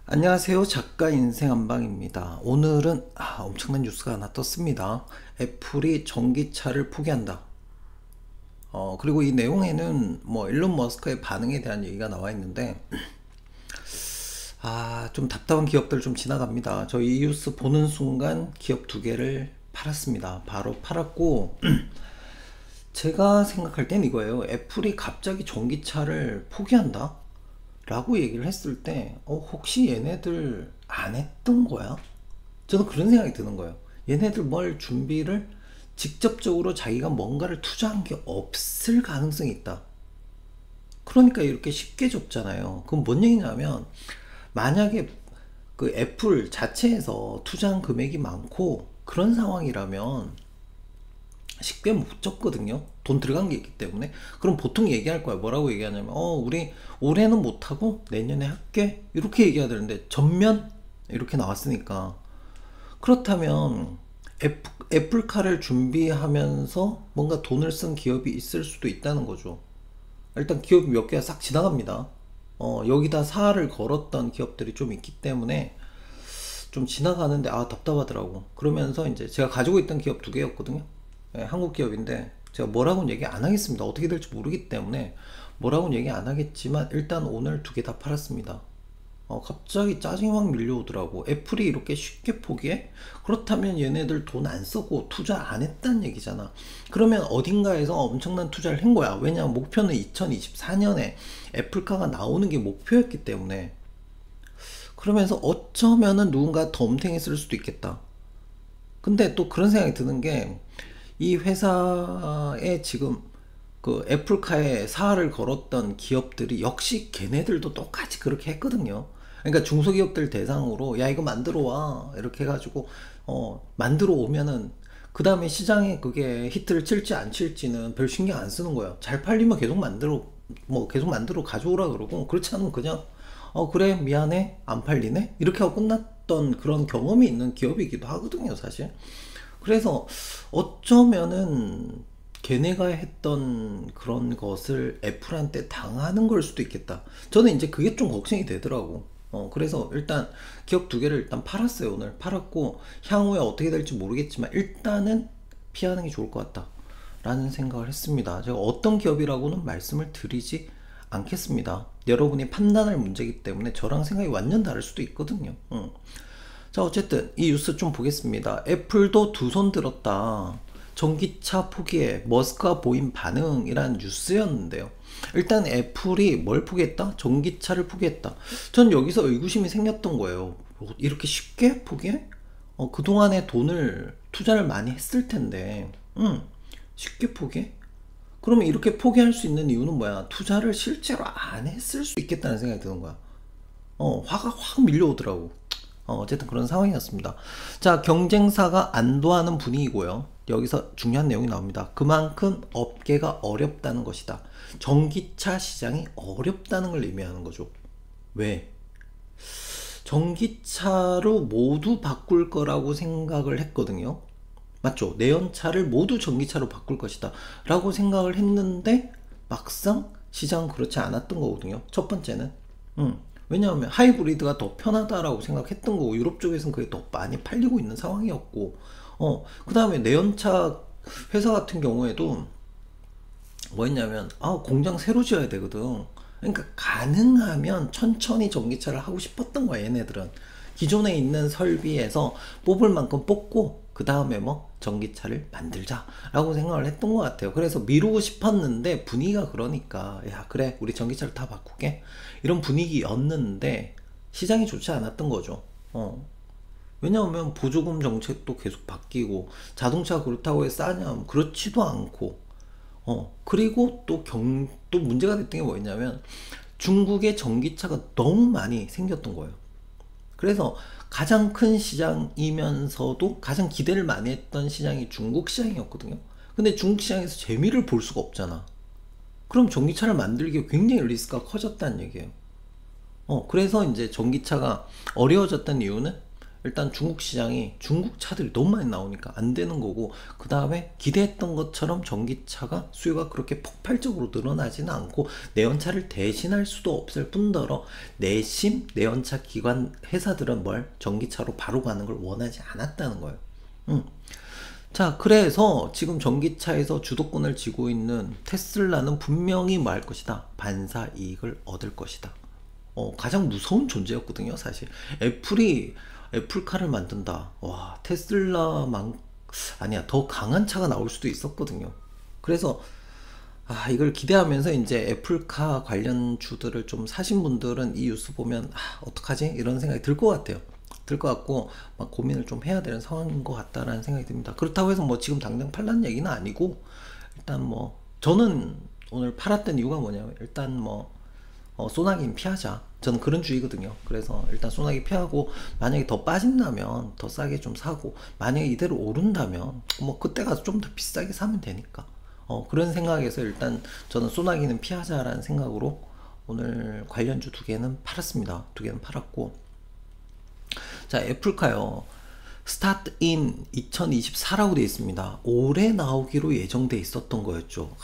안녕하세요. 작가 인생 한방입니다. 오늘은 엄청난 뉴스가 하나 떴습니다. 애플이 전기차를 포기한다. 그리고 이 내용에는 뭐 일론 머스크의 반응에 대한 얘기가 나와 있는데 좀 답답한 기업들 좀 지나갑니다. 저 이 뉴스 보는 순간 기업 두 개를 팔았습니다. 바로 팔았고 제가 생각할 땐 이거예요. 애플이 갑자기 전기차를 포기한다? 라고 얘기를 했을 때 혹시 얘네들 안 했던 거야? 저는 그런 생각이 드는 거예요. 얘네들 뭘 준비를 직접적으로 자기가 뭔가를 투자한 게 없을 가능성이 있다. 그러니까 이렇게 쉽게 줬잖아요. 그럼 뭔 얘기냐면 만약에 그 애플 자체에서 투자한 금액이 많고 그런 상황이라면 쉽게 못 줬거든요. 돈 들어간 게 있기 때문에. 그럼 보통 얘기할 거야. 뭐라고 얘기하냐면, 우리 올해는 못하고 내년에 할게. 이렇게 얘기해야 되는데, 전면? 이렇게 나왔으니까. 그렇다면, 애플카를 준비하면서 뭔가 돈을 쓴 기업이 있을 수도 있다는 거죠. 일단 기업이 몇 개가 싹 지나갑니다. 여기다 사활을 걸었던 기업들이 좀 있기 때문에 좀 지나가는데 답답하더라고. 그러면서 이제 제가 가지고 있던 기업 두 개였거든요. 예, 한국 기업인데 제가 뭐라고는 얘기 안 하겠습니다. 어떻게 될지 모르기 때문에 뭐라고는 얘기 안 하겠지만 일단 오늘 두 개 다 팔았습니다. 갑자기 짜증이 막 밀려오더라고. 애플이 이렇게 쉽게 포기해? 그렇다면 얘네들 돈 안 쓰고 투자 안 했단 얘기잖아. 그러면 어딘가에서 엄청난 투자를 한 거야. 왜냐하면 목표는 2024년에 애플카가 나오는 게 목표였기 때문에. 그러면서 어쩌면은 누군가 덤탱했을 수도 있겠다. 근데 또 그런 생각이 드는 게 이 회사에 지금 그 애플카에 사활을 걸었던 기업들이 역시 걔네들도 똑같이 그렇게 했거든요. 그러니까 중소기업들 대상으로 야 이거 만들어 와 이렇게 해가지고 만들어 오면은 그 다음에 시장에 그게 히트를 칠지 안 칠지는 별 신경 안 쓰는 거예요. 잘 팔리면 계속 만들어 뭐 계속 만들어 가져오라 그러고 그렇지 않으면 그냥 그래 미안해 안 팔리네 이렇게 하고 끝났던 그런 경험이 있는 기업이기도 하거든요 사실. 그래서 어쩌면은 걔네가 했던 그런 것을 애플한테 당하는 걸 수도 있겠다. 저는 이제 그게 좀 걱정이 되더라고. 그래서 일단 기업 두 개를 일단 팔았어요. 오늘 팔았고 향후에 어떻게 될지 모르겠지만 일단은 피하는 게 좋을 것 같다. 라는 생각을 했습니다. 제가 어떤 기업이라고는 말씀을 드리지 않겠습니다. 여러분이 판단할 문제이기 때문에 저랑 생각이 완전 다를 수도 있거든요. 자, 어쨌든 이 뉴스 좀 보겠습니다. 애플도 두 손 들었다. 전기차 포기에 머스크가 보인 반응이란 뉴스였는데요. 일단 애플이 뭘 포기했다? 전기차를 포기했다. 전 여기서 의구심이 생겼던 거예요. 이렇게 쉽게 포기해? 그동안에 돈을 투자를 많이 했을 텐데, 쉽게 포기해? 그러면 이렇게 포기할 수 있는 이유는 뭐야? 투자를 실제로 안 했을 수 있겠다는 생각이 드는 거야. 화가 확 밀려오더라고. 어쨌든 그런 상황이었습니다. 자, 경쟁사가 안도하는 분위기고요. 여기서 중요한 내용이 나옵니다. 그만큼 업계가 어렵다는 것이다. 전기차 시장이 어렵다는 걸 의미하는 거죠. 왜? 전기차로 모두 바꿀 거라고 생각을 했거든요. 맞죠? 내연차를 모두 전기차로 바꿀 것이다. 라고 생각을 했는데 막상 시장은 그렇지 않았던 거거든요. 첫 번째는. 왜냐하면 하이브리드가 더 편하다라고 생각했던 거고 유럽 쪽에서는 그게 더 많이 팔리고 있는 상황이었고 그 다음에 내연차 회사 같은 경우에도 뭐였냐면 공장 새로 지어야 되거든. 그러니까 가능하면 천천히 전기차를 하고 싶었던 거야 얘네들은. 기존에 있는 설비에서 뽑을 만큼 뽑고 그 다음에 뭐 전기차를 만들자 라고 생각을 했던 것 같아요. 그래서 미루고 싶었는데 분위기가 그러니까 야 그래 우리 전기차를 다 바꾸게 이런 분위기였는데 시장이 좋지 않았던 거죠. 왜냐하면 보조금 정책도 계속 바뀌고 자동차가 그렇다고 해서 싸냐 그렇지도 않고 그리고 또 문제가 됐던 게 뭐였냐면 중국의 전기차가 너무 많이 생겼던 거예요. 그래서 가장 큰 시장이면서도 가장 기대를 많이 했던 시장이 중국 시장이었거든요. 근데 중국 시장에서 재미를 볼 수가 없잖아. 그럼 전기차를 만들기에 굉장히 리스크가 커졌다는 얘기예요. 그래서 이제 전기차가 어려워졌던 이유는 일단 중국 시장이 중국 차들이 너무 많이 나오니까 안 되는 거고, 그 다음에 기대했던 것처럼 전기차가 수요가 그렇게 폭발적으로 늘어나지는 않고 내연차를 대신할 수도 없을 뿐더러 내심 내연차 기관 회사들은 뭘 전기차로 바로 가는 걸 원하지 않았다는 거예요. 자, 그래서 지금 전기차에서 주도권을 쥐고 있는 테슬라는 분명히 뭐 할 것이다? 반사 이익을 얻을 것이다. 가장 무서운 존재였거든요, 사실. 애플카를 만든다. 와, 테슬라만, 아니야, 더 강한 차가 나올 수도 있었거든요. 그래서, 이걸 기대하면서 이제 애플카 관련 주들을 좀 사신 분들은 이 뉴스 보면, 어떡하지? 이런 생각이 들 것 같아요. 들 것 같고, 막 고민을 좀 해야 되는 상황인 것 같다라는 생각이 듭니다. 그렇다고 해서 뭐 지금 당장 팔라는 얘기는 아니고, 일단 뭐, 저는 오늘 팔았던 이유가 뭐냐면, 일단 뭐, 소나기는 피하자. 저는 그런 주의거든요. 그래서 일단 소나기 피하고, 만약에 더 빠진다면 더 싸게 좀 사고, 만약에 이대로 오른다면 뭐 그때 가서 좀 더 비싸게 사면 되니까, 그런 생각에서 일단 저는 소나기는 피하자라는 생각으로 오늘 관련주 두 개는 팔았습니다. 두 개는 팔았고, 자, 애플카요. 스타트 인 2024라고 되어 있습니다. 올해 나오기로 예정돼 있었던 거였죠.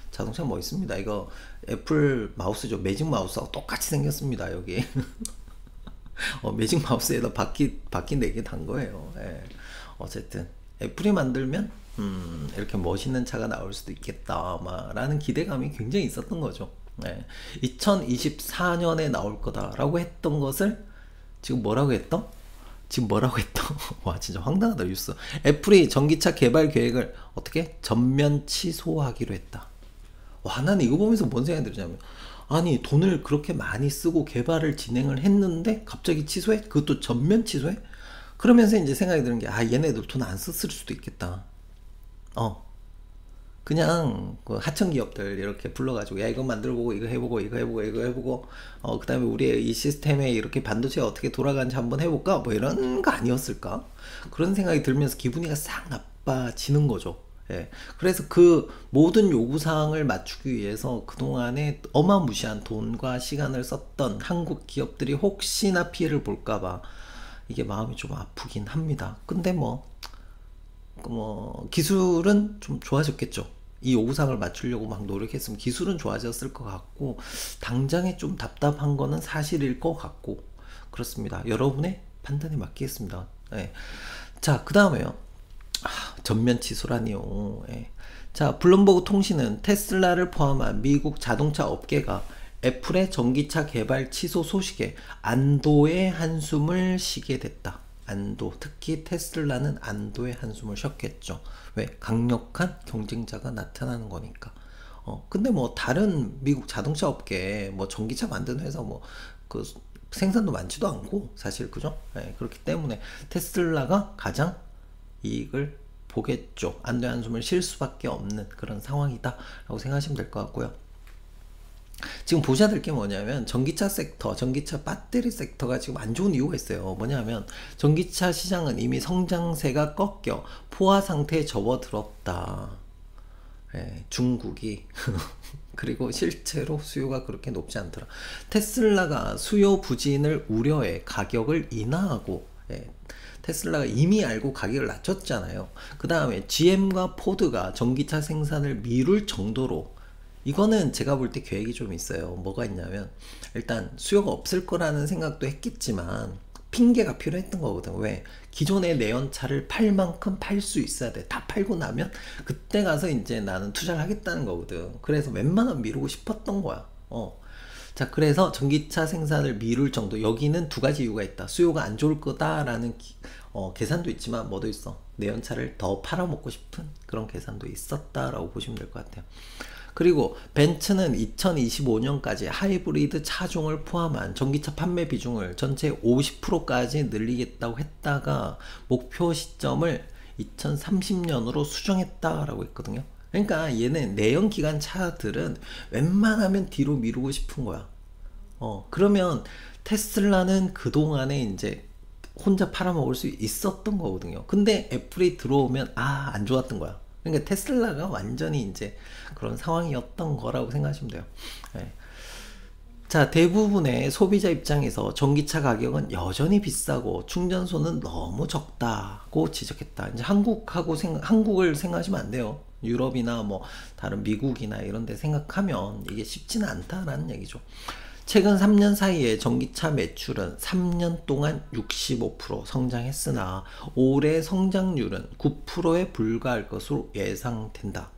자동차 멋있습니다. 이거 애플 마우스죠. 매직 마우스하고 똑같이 생겼습니다. 여기 매직 마우스에다 바퀴 4개 단 거예요. 예. 어쨌든 애플이 만들면 이렇게 멋있는 차가 나올 수도 있겠다 라는 기대감이 굉장히 있었던 거죠. 예. 2024년에 나올 거다라고 했던 것을 지금 뭐라고 했던? 와, 진짜 황당하다, 뉴스. 애플이 전기차 개발 계획을 어떻게? 전면 취소하기로 했다. 와, 나는 이거 보면서 뭔 생각이 들냐면, 아니, 돈을 그렇게 많이 쓰고 개발을 진행을 했는데 갑자기 취소해? 그것도 전면 취소해? 그러면서 이제 생각이 드는 게, 얘네들 돈 안 썼을 수도 있겠다. 그냥 그 하청 기업들 이렇게 불러가지고, 야, 이거 만들고 이거 해보고 이거 해보고 그 다음에 우리의 이 시스템에 이렇게 반도체가 어떻게 돌아가는지 한번 해볼까, 뭐 이런 거 아니었을까, 그런 생각이 들면서 기분이 싹 나빠지는 거죠. 예. 그래서 그 모든 요구사항을 맞추기 위해서 그동안에 어마무시한 돈과 시간을 썼던 한국 기업들이 혹시나 피해를 볼까봐 이게 마음이 좀 아프긴 합니다. 근데 기술은 좀 좋아졌겠죠. 이 요구사항을 맞추려고 막 노력했으면 기술은 좋아졌을 것 같고, 당장에 좀 답답한 거는 사실일 것 같고, 그렇습니다. 여러분의 판단에 맡기겠습니다. 예. 자, 그 다음에요. 전면 취소라니요. 예. 자, 블룸버그 통신은 테슬라를 포함한 미국 자동차 업계가 애플의 전기차 개발 취소 소식에 안도의 한숨을 쉬게 됐다. 안도, 특히 테슬라는 안도의 한숨을 쉬었겠죠. 왜? 강력한 경쟁자가 나타나는 거니까. 근데 뭐 다른 미국 자동차 업계 뭐 전기차 만드는 회사 그 생산도 많지도 않고 사실, 그죠? 네, 그렇기 때문에 테슬라가 가장 이익을 보겠죠. 안도의 한숨을 쉴 수밖에 없는 그런 상황이다 라고 생각하시면 될 것 같고요. 지금 보셔야 될 게 뭐냐면, 전기차 섹터, 전기차 배터리 섹터가 지금 안 좋은 이유가 있어요. 뭐냐면 전기차 시장은 이미 성장세가 꺾여 포화 상태에 접어들었다. 예, 중국이 그리고 실제로 수요가 그렇게 높지 않더라. 테슬라가 수요 부진을 우려해 가격을 인하하고, 테슬라가 이미 알고 가격을 낮췄잖아요. 그 다음에 GM과 포드가 전기차 생산을 미룰 정도로, 이거는 제가 볼 때 계획이 좀 있어요. 뭐가 있냐면, 일단 수요가 없을 거라는 생각도 했겠지만 핑계가 필요했던 거거든. 왜? 기존의 내연차를 팔 만큼 팔 수 있어야 돼. 다 팔고 나면 그때 가서 이제 나는 투자를 하겠다는 거거든. 그래서 웬만하면 미루고 싶었던 거야. 자, 그래서 전기차 생산을 미룰 정도. 여기는 두 가지 이유가 있다. 수요가 안 좋을 거다라는 계산도 있지만 뭐도 있어. 내연차를 더 팔아먹고 싶은 그런 계산도 있었다라고 보시면 될 것 같아요. 그리고 벤츠는 2025년까지 하이브리드 차종을 포함한 전기차 판매 비중을 전체 50%까지 늘리겠다고 했다가 목표 시점을 2030년으로 수정했다라고 했거든요. 그러니까 얘는 내연기관 차들은 웬만하면 뒤로 미루고 싶은 거야. 그러면 테슬라는 그동안에 이제 혼자 팔아먹을 수 있었던 거거든요. 근데 애플이 들어오면 안 좋았던 거야. 그러니까 테슬라가 완전히 이제 그런 상황이었던 거라고 생각하시면 돼요. 네. 자, 대부분의 소비자 입장에서 전기차 가격은 여전히 비싸고 충전소는 너무 적다고 지적했다. 이제 한국을 생각하시면 안 돼요. 유럽이나 뭐 다른 미국이나 이런 데 생각하면 이게 쉽지는 않다라는 얘기죠. 최근 3년 사이에 전기차 매출은 3년 동안 65% 성장했으나 올해 성장률은 9%에 불과할 것으로 예상된다.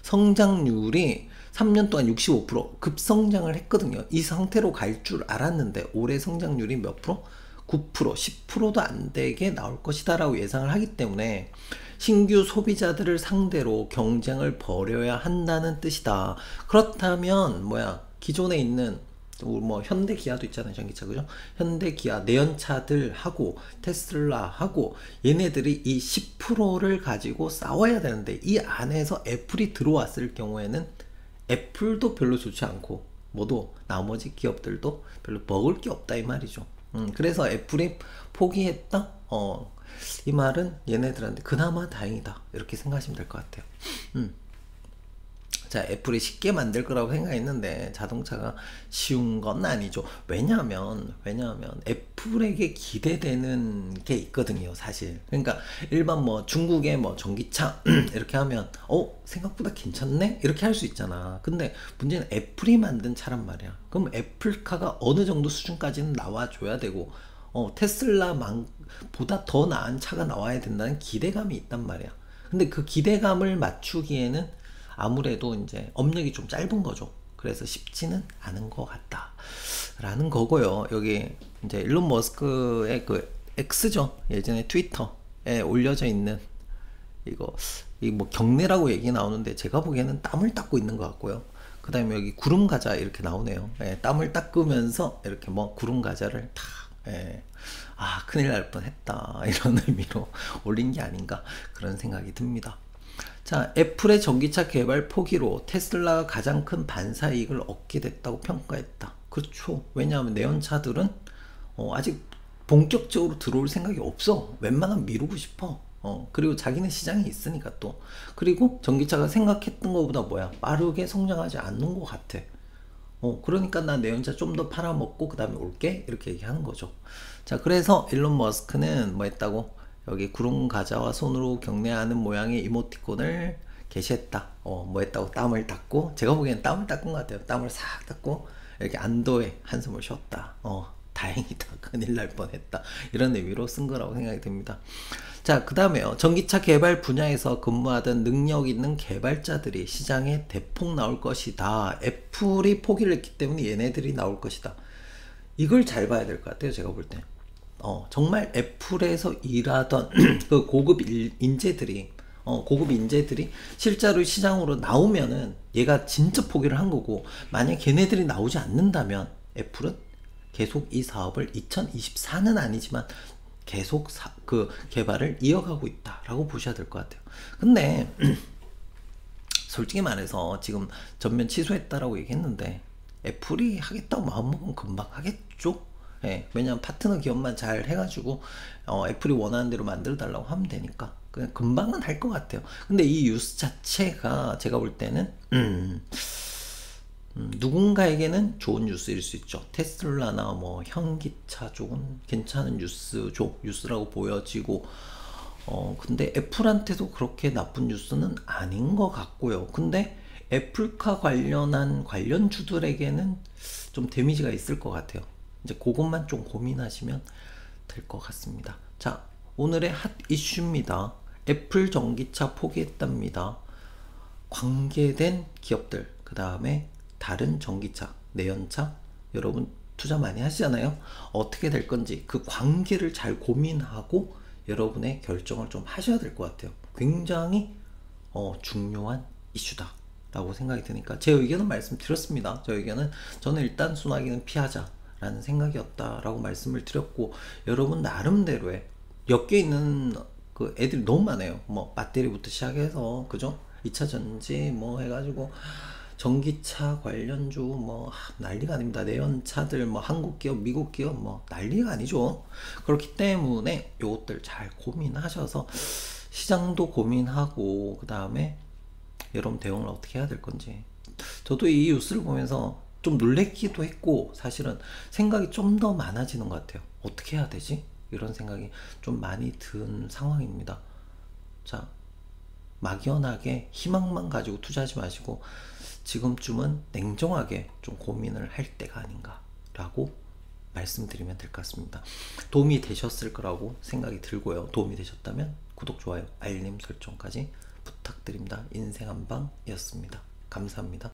성장률이 3년 동안 65% 급성장을 했거든요. 이 상태로 갈 줄 알았는데 올해 성장률이 몇 프로? 9%, 10%도 안 되게 나올 것이다 라고 예상을 하기 때문에 신규 소비자들을 상대로 경쟁을 벌여야 한다는 뜻이다. 그렇다면 뭐야, 기존에 있는 뭐 현대 기아도 있잖아요, 전기차. 그죠? 현대 기아 내연차들하고 테슬라하고 얘네들이 이 10%를 가지고 싸워야 되는데, 이 안에서 애플이 들어왔을 경우에는 애플도 별로 좋지 않고 모두 나머지 기업들도 별로 먹을 게 없다 이 말이죠. 그래서 애플이 포기했다? 이 말은 얘네들한테 그나마 다행이다 이렇게 생각하시면 될 것 같아요. 자, 애플이 쉽게 만들 거라고 생각했는데 자동차가 쉬운 건 아니죠. 왜냐하면 애플에게 기대되는 게 있거든요, 사실. 그러니까 일반 뭐 중국의 뭐 전기차 이렇게 하면 생각보다 괜찮네 이렇게 할 수 있잖아. 근데 문제는 애플이 만든 차란 말이야. 그럼 애플카가 어느 정도 수준까지는 나와줘야 되고 테슬라보다 더 나은 차가 나와야 된다는 기대감이 있단 말이야. 근데 그 기대감을 맞추기에는 아무래도 이제 업력이 좀 짧은 거죠. 그래서 쉽지는 않은 것 같다 라는 거고요. 여기 이제 일론 머스크의 그 X죠, 예전에 트위터에 올려져 있는 이 뭐 경례라고 얘기 나오는데 제가 보기에는 땀을 닦고 있는 것 같고요. 그 다음에 여기 구름 과자 이렇게 나오네요. 땀을 닦으면서 이렇게 뭐 구름 과자를 탁, 큰일 날 뻔했다 이런 의미로 올린 게 아닌가 그런 생각이 듭니다. 자, 애플의 전기차 개발 포기로 테슬라가 가장 큰 반사이익을 얻게 됐다고 평가했다. 그렇죠. 왜냐하면 내연차들은 아직 본격적으로 들어올 생각이 없어. 웬만하면 미루고 싶어. 그리고 자기네 시장이 있으니까 또. 그리고 전기차가 생각했던 것보다 빠르게 성장하지 않는 것 같아. 그러니까 나 내연차 좀 더 팔아먹고 그 다음에 올게 이렇게 얘기하는 거죠. 자, 그래서 일론 머스크는 뭐 했다고? 여기 구름 과자와 손으로 경례하는 모양의 이모티콘을 게시했다. 뭐 했다고? 땀을 닦고, 제가 보기엔 땀을 닦은 것 같아요. 땀을 싹 닦고 이렇게 안도의 한숨을 쉬었다. 다행이다. 큰일 날 뻔했다. 이런 의미로 쓴 거라고 생각이 듭니다. 자, 그 다음에요. 전기차 개발 분야에서 근무하던 능력 있는 개발자들이 시장에 대폭 나올 것이다. 애플이 포기를 했기 때문에 얘네들이 나올 것이다. 이걸 잘 봐야 될 것 같아요, 제가 볼 때. 정말 애플에서 일하던 그 고급 인재들이 실제로 시장으로 나오면은 얘가 진짜 포기를 한 거고, 만약 걔네들이 나오지 않는다면 애플은 계속 이 사업을 2024는 아니지만 계속 그 개발을 이어가고 있다라고 보셔야 될 것 같아요. 근데 솔직히 말해서 지금 전면 취소했다라고 얘기했는데 애플이 하겠다고 마음먹으면 금방 하겠죠? 왜냐면 파트너 기업만 잘 해가지고 애플이 원하는 대로 만들어 달라고 하면 되니까 그냥 금방은 할 것 같아요. 근데 이 뉴스 자체가 제가 볼 때는 누군가에게는 좋은 뉴스일 수 있죠. 테슬라나 뭐 현기차 쪽은 괜찮은 뉴스라고 보여지고, 근데 애플한테도 그렇게 나쁜 뉴스는 아닌 것 같고요. 근데 애플카 관련주들에게는 좀 데미지가 있을 것 같아요. 이제 그것만 좀 고민하시면 될 것 같습니다. 자, 오늘의 핫 이슈입니다. 애플 전기차 포기했답니다. 관계된 기업들, 그 다음에 다른 전기차, 내연차, 여러분 투자 많이 하시잖아요. 어떻게 될 건지 그 관계를 잘 고민하고 여러분의 결정을 좀 하셔야 될 것 같아요. 굉장히 중요한 이슈다 라고 생각이 드니까 제 의견은 말씀드렸습니다. 저는 일단 소나기는 피하자 라는 생각이었다 라고 말씀을 드렸고, 여러분 나름대로의 엮여 있는 그 애들이 너무 많아요. 뭐 배터리부터 시작해서, 그죠? 2차 전지 뭐 해가지고 전기차 관련주 뭐 난리가 아닙니다. 내연차들 뭐 한국 기업, 미국 기업 뭐 난리가 아니죠. 그렇기 때문에 요것들 잘 고민하셔서 시장도 고민하고 그 다음에 여러분 대응을 어떻게 해야 될 건지. 저도 이 뉴스를 보면서 좀 놀랬기도 했고, 사실은 생각이 좀 더 많아지는 것 같아요. 어떻게 해야 되지? 이런 생각이 좀 많이 든 상황입니다. 자, 막연하게 희망만 가지고 투자하지 마시고 지금쯤은 냉정하게 좀 고민을 할 때가 아닌가라고 말씀드리면 될 것 같습니다. 도움이 되셨을 거라고 생각이 들고요. 도움이 되셨다면 구독, 좋아요, 알림 설정까지 부탁드립니다. 인생한방이었습니다. 감사합니다.